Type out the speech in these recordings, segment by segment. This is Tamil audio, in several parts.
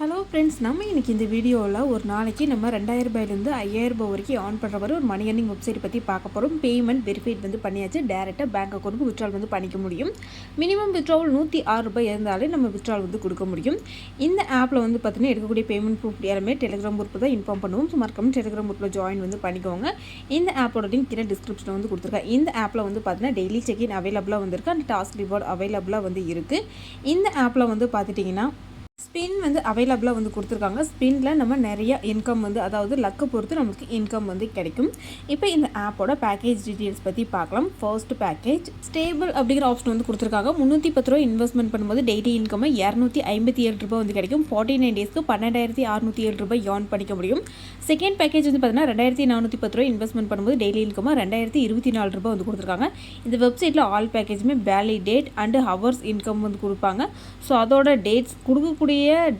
ஹலோ ஃப்ரெண்ட்ஸ், நம்ம இன்றைக்கி இந்த வீடியோவில் ஒரு நாளைக்கு நம்ம 2000 ரூபாயிலேருந்து 5000 ரூபாய் வரைக்கும் ஆன் பண்ணுற மாதிரி ஒரு மணி earning வெப்சைட் பற்றி பார்க்க போகிறோம். பேமெண்ட் வெரிஃபைட் பண்ணியாச்சு. டேரெக்டாக பேங்க் அக்கௌண்ட்டுக்கு வித்ட்ரால் பண்ணிக்க முடியும். மினிமம் வித்ட்ராவல் 106 ரூபாய் இருந்தாலே நம்ம வித்ட்ரால் கொடுக்க முடியும். இந்த ஆப்பில் பார்த்தீங்கன்னா எடுக்கக்கூடிய பேமெண்ட் ப்ரூஃப் எல்லாமே டெலிகிராம் குரூப் தான் இன்ஃபார்ம் பண்ணுவோம். ஸோ மறக்காம டெலிகிராம் குரூப்பில் ஜாயின் பண்ணிக்கோங்க. இந்த ஆப்போட லிங்க் கீழே டிஸ்கிரிப்ஷனில் கொடுத்துருக்கேன். இந்த ஆப்பில் பார்த்தீங்கன்னா டெய்லி செக்இன் அவைலபிளாக இருக்குது. அந்த டாஸ்க் ரிவார்ட் அவைலபிளாக இருக்குது. இந்த ஆப்பில் பார்த்துட்டிங்கன்னா ஸ்பின் அவைலபிளாக கொடுத்துருக்காங்க. ஸ்பின்னில் நம்ம நிறைய இன்கம் அதாவது லக்கு பொறுத்து நமக்கு இன்கம் கிடைக்கும். இப்போ இந்த ஆப்போட பேக்கேஜ் டீட்டெயில்ஸ் பற்றி பார்க்கலாம். ஃபர்ஸ்ட் பேக்கேஜ் ஸ்டேபிள் அப்படிங்கிற ஆப்ஷன் கொடுத்துருக்காங்க. 310 ரூபா இன்வெஸ்ட்மெண்ட் பண்ணும்போது டெய்லி இன்கம் 257 ரூபாய் கிடைக்கும். 49 டேஸ்க்கு 12607 ரூபாய் ஏர்ன் பண்ணிக்க முடியும். செகண்ட் பேக்கேஜ் பார்த்தீங்கன்னா 2410 ரூபாய் இன்வெஸ்ட்மெண்ட் பண்ணும்போது டெய்லி இன்கம் 2024 ரூபாய் கொடுத்துருக்காங்க. இந்த வெப்சைட்டில் ஆல் பேக்கேஜுமே வேலிடேட் அண்டு ஹவர்ஸ் இன்கம் கொடுப்பாங்க. ஸோ அதோட டேட்ஸ் கொடுக்கக்கூடிய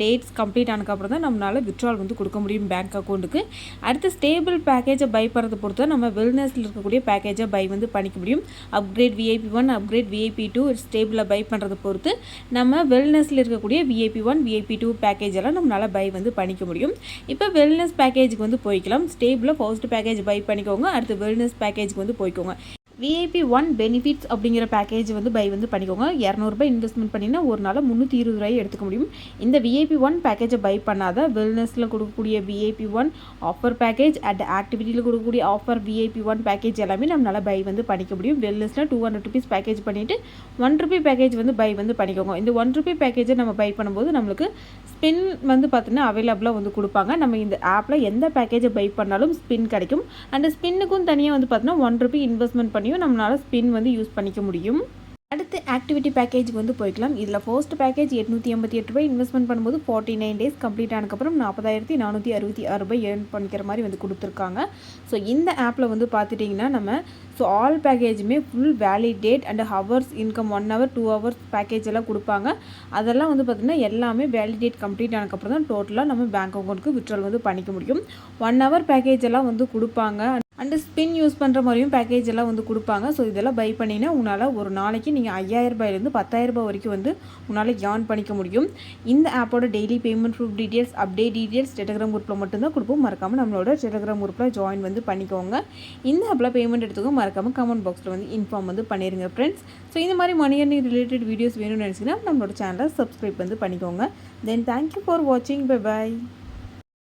டேட்ஸ் கம்ப்ளீட் ஆனதுக்கப்புறம் தான் நம்மளால் வித்ட்ரால் கொடுக்க முடியும் பேங்க் அக்கௌண்ட்டுக்கு. அடுத்து ஸ்டேபிள் பேக்கேஜை பை பண்ணுறதை பொறுத்து தான் நம்ம வெல்னஸில் இருக்கக்கூடிய பேக்கேஜை பை பண்ணிக்க முடியும். Upgrade VIP1, upgrade VIP2 ஸ்டேபிளில் by பண்ணுறதை பொறுத்து நம்ம வெல்னஸில் இருக்கக்கூடிய VIP1, VIP2 பேக்கேஜ் எல்லாம் நம்மளால் பை பண்ணிக்க முடியும். இப்போ வெல்னஸ் பேக்கேஜுக்கு போய்க்கலாம். ஸ்டேபிளில் ஃபர்ஸ்ட் பேக்கேஜ் பை பண்ணிக்கோங்க. அடுத்து வெல்னஸ் பேக்கேஜுக்கு போய்க்கோங்க. VIP1 பெனிஃபிட்ஸ் அப்படிங்கிற பேக்கேஜ் பை பண்ணிக்கோங்க. 200 ரூபாய் இன்வெஸ்ட்மெண்ட் பண்ணிங்கன்னா ஒரு நாள் 320 ரூபாய் எடுத்துக்க முடியும். இந்த VIP1 பேக்கேஜை பை பண்ணாத வெல்னஸில் கொடுக்கக்கூடிய VIP1 ஆஃபர் பேக்கேஜ் அட் ஆக்டிவிட்டியில் கொடுக்கக்கூடிய ஆஃபர் VIP1 பேக்கேஜ் எல்லாமே நம்மளால் பை பண்ணிக்க முடியும். வெல்னஸில் 200 ருபீஸ் பேக்கேஜ் பண்ணிவிட்டு 1 ரூபி பேக்கேஜ் பை பண்ணிக்கோங்க. இந்த 1 ரூபி பேக்கேஜை நம்ம பை பண்ணும்போது நம்மளுக்கு ஸ்பின் பார்த்தீங்கன்னா அவைலபிளாக கொடுப்பாங்க. நம்ம இந்த ஆப்பில் எந்த பேக்கேஜை பை பண்ணாலும் ஸ்பின் கிடைக்கும். அந்த ஸ்பின்னுக்கும் தனியாக பார்த்தீங்கன்னா 1 ரூபி இன்வெஸ்ட்மெண்ட் பண்ணி நம்மளால் ஸ்பின் யூஸ் பண்ணிக்க முடியும். அடுத்து ஆக்டிவிட்டி பேக்கேஜுக்கு போய்க்கலாம். இதில் ஃபர்ஸ்ட் பேக்கேஜ் 888 ரூபாய் இன்வெஸ்ட்மெண்ட் பண்ணும்போது 49 டேஸ் கம்ப்ளீட் ஆனதுக்கப்புறம் 40,466 ரூபாய் ஏர்ன் பண்ணிக்கிற மாதிரி கொடுத்துருக்காங்க. ஸோ இந்த ஆப்பில் பார்த்துட்டிங்கன்னா நம்ம ஆல் பேக்கேஜுமே full validate and hours income 1 hour 2 hours package எல்லாம் கொடுப்பாங்க. அதெல்லாம் பார்த்திங்கன்னா எல்லாமே வேலிடேட் கம்ப்ளீட் ஆனதுக்கப்புறம் தான் டோட்டலாக நம்ம பேங்க் அக்கௌண்ட்டுக்கு வித்ட்ரால் பண்ணிக்க முடியும். 1 hour பேக்கேஜ் எல்லாம் கொடுப்பாங்க. அண்டு ஸ்பின் யூஸ் பண்ணுற மாதிரியும் பேக்கேஜ் எல்லாம் கொடுப்பாங்க. ஸோ இதெல்லாம் பை பண்ணிங்கன்னா உன்னால் ஒரு நாளைக்கு நீங்கள் 5000 ரூபாயிலேருந்து 10,000 ரூபாய் வரைக்கும் உன்னால் ஏர்ன் பண்ணிக்க முடியும். இந்த ஆப்போட daily payment proof details update details Telegram குரூப்பில் மட்டும்தான் கொடுப்போம். மறக்காமல் நம்மளோட டெலிகிராம் குரூப்பில் ஜாயின் பண்ணிக்கோங்க. இந்த ஆப்பில் பேமெண்ட் எடுத்துக்கோ மறக்காமல் கமெண்ட் பாக்ஸில் இன்ஃபார்ம் பண்ணிடுங்க ஃப்ரெண்ட்ஸ். ஸோ இந்த மாதிரி மணி earning ரிலேட்டட் வீடியோஸ் வேணும்னு நினச்சிங்கன்னா நம்மளோட சேனலை சப்ஸ்கிரைப் பண்ணிக்கோங்க. தென் தேங்க்யூ ஃபார் வாட்சிங். Bye bye.